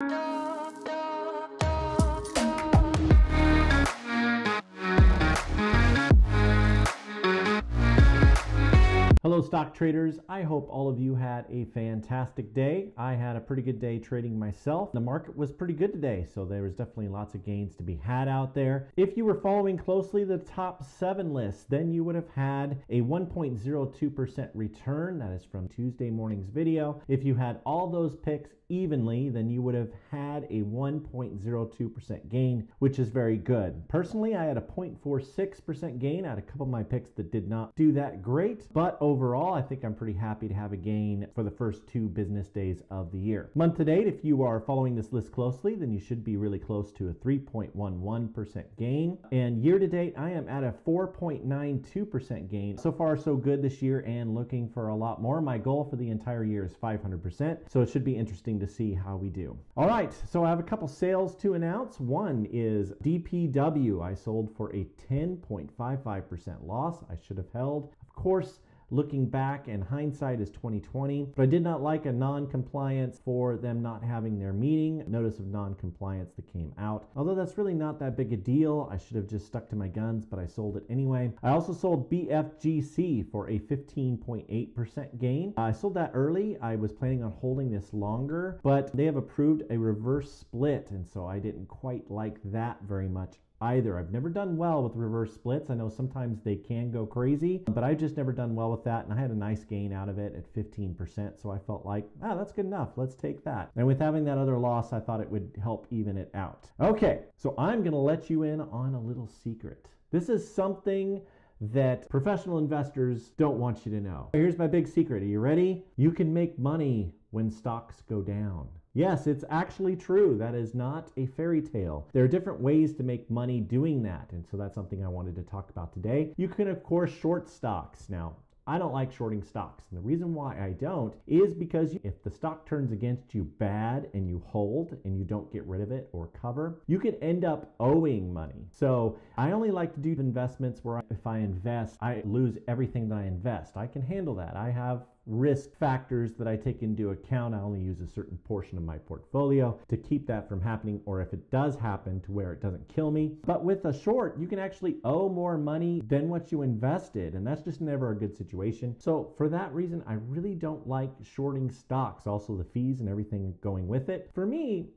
Hello stock traders, I hope all of you had a fantastic day. I had a pretty good day trading myself. The market was pretty good today, so there was definitely lots of gains to be had out there. If you were following closely the top 7 list, then you would have had a 1.02% return. That is from Tuesday morning's video. If you had all those picks evenly, then you would have had a 1.02% gain, which is very good. Personally, I had a 0.46% gain. I had a couple of my picks that did not do that great, but overall, I think I'm pretty happy to have a gain for the first 2 business days of the year. Month to date, if you are following this list closely, then you should be really close to a 3.11% gain. And year to date, I am at a 4.92% gain. So far, so good this year and looking for a lot more. My goal for the entire year is 500%. So it should be interesting to see how we do. All right, so I have a couple sales to announce. One is DPW. I sold for a 10.55% loss. I should have held. Of course, looking back, and hindsight is 2020, but I did not like a non-compliance for them not having their meeting. Notice of non-compliance that came out. Although that's really not that big a deal. I should have just stuck to my guns, but I sold it anyway. I also sold BFGC for a 15.8% gain. I sold that early. I was planning on holding this longer, but they have approved a reverse split, and so I didn't quite like that very much either. I've never done well with reverse splits. I know sometimes they can go crazy, but I've just never done well with that, and I had a nice gain out of it at 15%, so I felt like, that's good enough. Let's take that. And with having that other loss, I thought it would help even it out. Okay, so I'm going to let you in on a little secret. This is something that professional investors don't want you to know. Here's my big secret. Are you ready? You can make money when stocks go down. Yes, it's actually true. That is not a fairy tale. There are different ways to make money doing that, and so that's something I wanted to talk about today. You can, of course, short stocks. Now, I don't like shorting stocks, and the reason why I don't is because if the stock turns against you bad and you hold and you don't get rid of it or cover, you could end up owing money. So I only like to do investments where if I invest, I lose everything that I invest. I can handle that. I have risk factors that I take into account. I only use a certain portion of my portfolio to keep that from happening, or if it does happen, to where it doesn't kill me. But with a short, you can actually owe more money than what you invested, and that's just never a good situation. So for that reason, I really don't like shorting stocks. Also the fees and everything going with it. For me,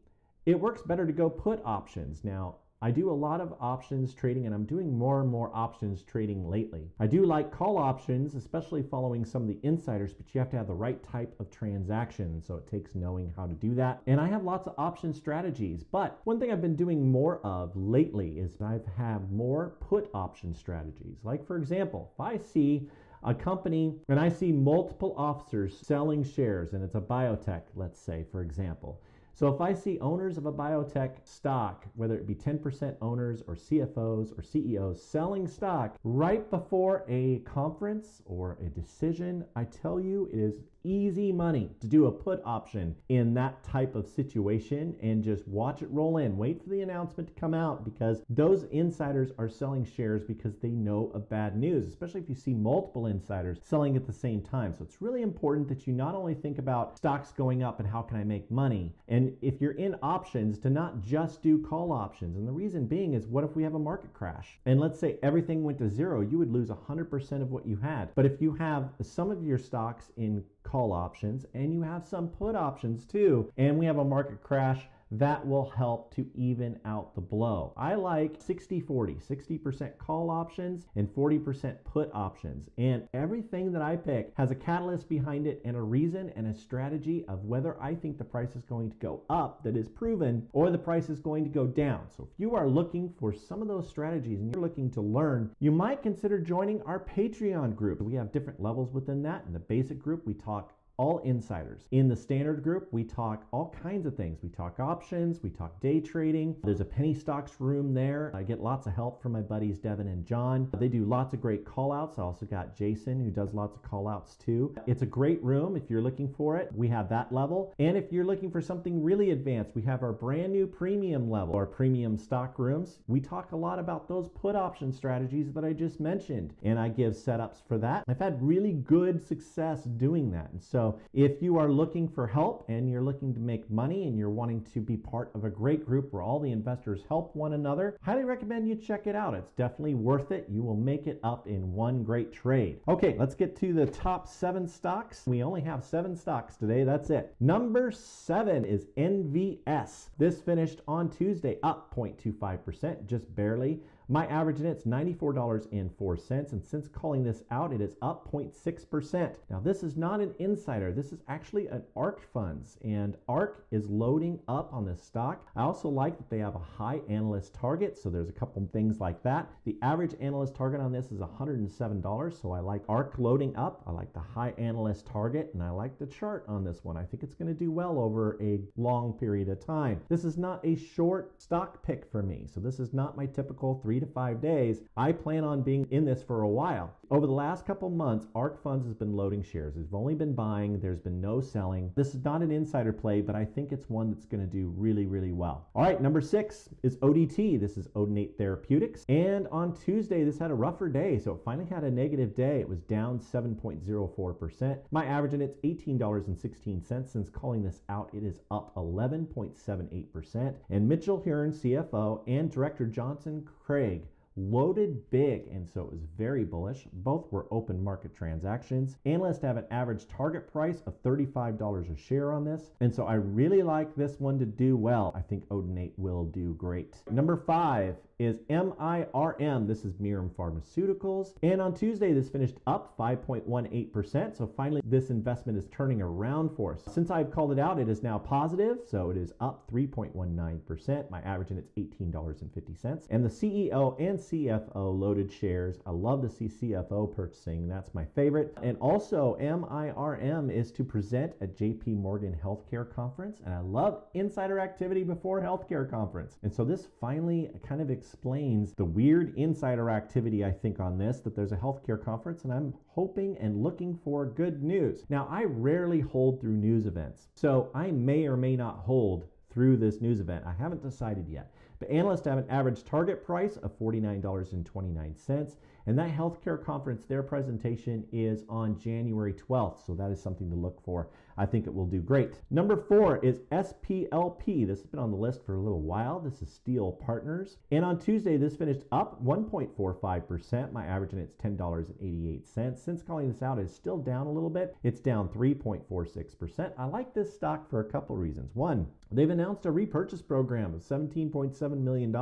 it works better to go put options. Now, I do a lot of options trading, and I'm doing more and more options trading lately. I do like call options, especially following some of the insiders, but you have to have the right type of transaction, so it takes knowing how to do that. And I have lots of option strategies, but one thing I've been doing more of lately is I've had more put option strategies. Like, for example, if I see a company and I see multiple officers selling shares, and it's a biotech, let's say, for example. So if I see owners of a biotech stock, whether it be 10% owners or CFOs or CEOs selling stock right before a conference or a decision, I tell you, it is easy money to do a put option in that type of situation and just watch it roll in. Wait for the announcement to come out, because those insiders are selling shares because they know of bad news, especially if you see multiple insiders selling at the same time. So it's really important that you not only think about stocks going up and how can I make money, and if you're in options, to not just do call options. And the reason being is, what if we have a market crash and let's say everything went to zero? You would lose 100% of what you had. But if you have some of your stocks in call options and you have some put options too, and we have a market crash, that will help to even out the blow. I like 60-40, 60% call options and 40% put options. And everything that I pick has a catalyst behind it and a reason and a strategy of whether I think the price is going to go up that is proven, or the price is going to go down. So if you are looking for some of those strategies and you're looking to learn, you might consider joining our Patreon group. We have different levels within that. In the basic group, we talk all insiders. In the standard group, we talk all kinds of things. We talk options, we talk day trading. There's a penny stocks room there. I get lots of help from my buddies Devin and John. They do lots of great call outs. I also got Jason, who does lots of call outs too. It's a great room if you're looking for it. We have that level. And if you're looking for something really advanced, we have our brand new premium level, our premium stock rooms. We talk a lot about those put option strategies that I just mentioned, and I give setups for that. I've had really good success doing that. And so So if you are looking for help and you're looking to make money and you're wanting to be part of a great group where all the investors help one another, highly recommend you check it out. It's definitely worth it. You will make it up in one great trade. Okay, let's get to the top 7 stocks. We only have 7 stocks today. That's it. Number 7 is NVS. This finished on Tuesday up 0.25%, just barely. My average in it's $94.04, and since calling this out, it is up 0.6%. Now, this is not an insider. This is actually an ART funds, and ART is loading up on this stock. I also like that they have a high analyst target, so there's a couple things like that. The average analyst target on this is $107, so I like ART loading up. I like the high analyst target, and I like the chart on this one. I think it's going to do well over a long period of time. This is not a short stock pick for me, so this is not my typical 3 to 5 days. I plan on being in this for a while. Over the last couple months, ARK Funds has been loading shares. They've only been buying. There's been no selling. This is not an insider play, but I think it's one that's going to do really, really well. All right, number 6 is ODT. This is Odinate Therapeutics. And on Tuesday, this had a rougher day, so it finally had a negative day. It was down 7.04%. My average in it's $18.16. Since calling this out, it is up 11.78%. And Mitchell Hearn, CFO, and Director Johnson Craig loaded big, and so it was very bullish. Both were open market transactions. Analysts have an average target price of $35 a share on this, and so I really like this one to do well. I think Odinate will do great. Number 5 is MIRM. This is MERM Pharmaceuticals. And on Tuesday, this finished up 5.18%. So finally, this investment is turning around for us. Since I've called it out, it is now positive. So it is up 3.19%. My average in it's $18.50. And the CEO and CFO loaded shares. I love to see CFO purchasing. That's my favorite. And also, MIRM is to present at JP Morgan Healthcare Conference. And I love insider activity before healthcare conference. And so this finally kind of explains the weird insider activity, I think, on this, that there's a healthcare conference, and I'm hoping and looking for good news. Now, I rarely hold through news events, so I may or may not hold through this news event. I haven't decided yet. But analysts have an average target price of $49.29. And that healthcare conference, their presentation is on January 12th. So that is something to look for. I think it will do great. Number 4 is SPLP. This has been on the list for a little while. This is Steel Partners. And on Tuesday, this finished up 1.45%. My average in it's $10.88. Since calling this out, it's still down a little bit. It's down 3.46%. I like this stock for a couple reasons. One, they've announced a repurchase program of $17.7 million.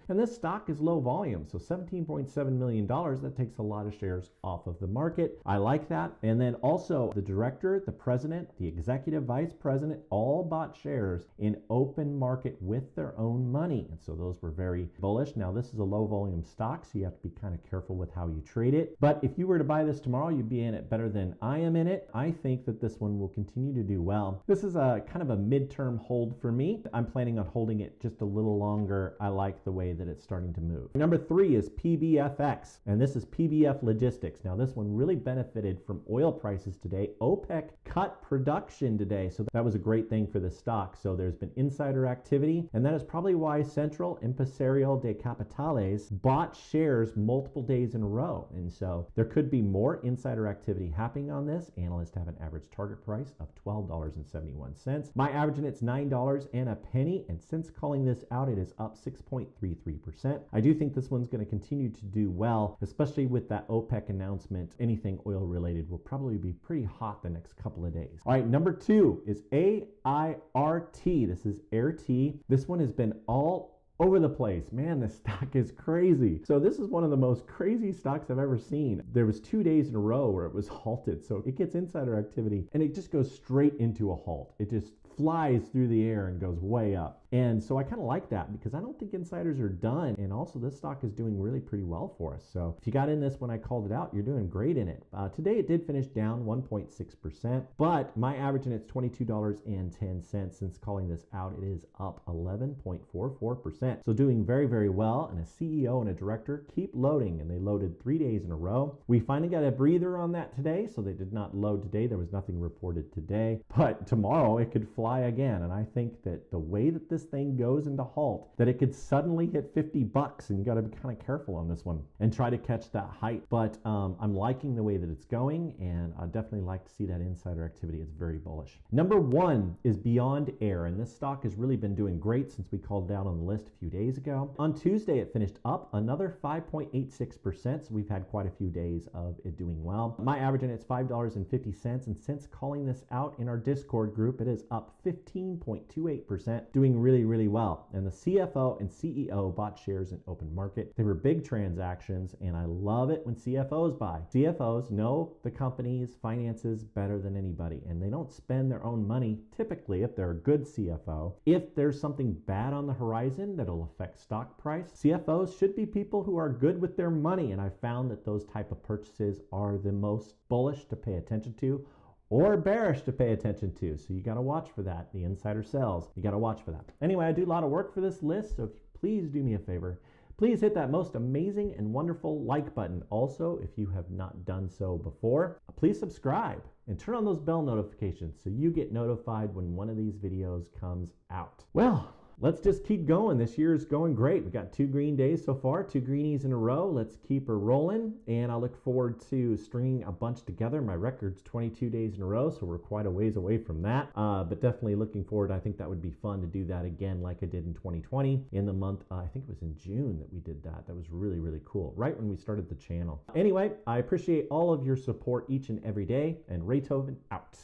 And this stock is low volume. So $17.7 million, that takes a lot of shares off of the market. I like that. And then also the director, the president, the executive vice president all bought shares in open market with their own money. And so those were very bullish. Now, this is a low volume stock, so you have to be kind of careful with how you trade it. But if you were to buy this tomorrow, you'd be in it better than I am in it. I think that this one will continue to do well. This is a kind of a midterm hold for me. I'm planning on holding it just a little longer. I like the way that it's starting to move. Number 3 is PBFX, and this is PBF Logistics. Now, this one really benefited from oil prices today. OPEC cut production today, so that was a great thing for the stock. So there's been insider activity, and that is probably why Central Empresarial de Capitales bought shares multiple days in a row. And so there could be more insider activity happening on this. Analysts have an average target price of $12.71. My average in it's $9 and a penny, and since calling this out, it is up 6.33%. I do think this one's going to continue to do well, especially with that OPEC announcement. Anything oil related will probably be pretty hot the next couple of days. All right, number 2 is AIRT. This is AIRT. This one has been all over the place. Man, this stock is crazy. So this is one of the most crazy stocks I've ever seen. There was 2 days in a row where it was halted. So it gets insider activity and it just goes straight into a halt. It just flies through the air and goes way up. And so I kind of like that because I don't think insiders are done. And also this stock is doing really pretty well for us. So if you got in this when I called it out, you're doing great in it. Today it did finish down 1.6%, but my average in it's $22.10. Since calling this out, it is up 11.44%. So doing very, very well. And a CEO and a director keep loading, and they loaded 3 days in a row. We finally got a breather on that today. So they did not load today. There was nothing reported today, but tomorrow it could fly fly again. And I think that the way that this thing goes into halt, that it could suddenly hit 50 bucks, and you got to be kind of careful on this one and try to catch that height. But I'm liking the way that it's going, and I definitely like to see that insider activity. It's very bullish. Number one is BYND, and this stock has really been doing great since we called down on the list a few days ago. On Tuesday, it finished up another 5.86%, so we've had quite a few days of it doing well. My average in it's $5.50, and since calling this out in our Discord group, it is up 15.28%, doing really, really well. And the CFO and CEO bought shares in open market. They were big transactions, and I love it when CFOs buy. CFOs know the company's finances better than anybody, and they don't spend their own money typically if they're a good CFO. If there's something bad on the horizon that'll affect stock price, CFOs should be people who are good with their money, and I found that those type of purchases are the most bullish to pay attention to, or bearish to pay attention to. So you got to watch for that. The insider sells, you got to watch for that. Anyway, I do a lot of work for this list, so if you please do me a favor, please hit that most amazing and wonderful like button. Also, if you have not done so before, please subscribe and turn on those bell notifications so you get notified when one of these videos comes out. Well, let's just keep going. This year is going great. We got 2 green days so far, 2 greenies in a row. Let's keep her rolling, and I look forward to stringing a bunch together. My record's 22 days in a row, so we're quite a ways away from that, but definitely looking forward. I think that would be fun to do that again like I did in 2020 in the month, I think it was in June that we did that. That was really, really cool, right when we started the channel. Anyway, I appreciate all of your support each and every day, and Raythoven out.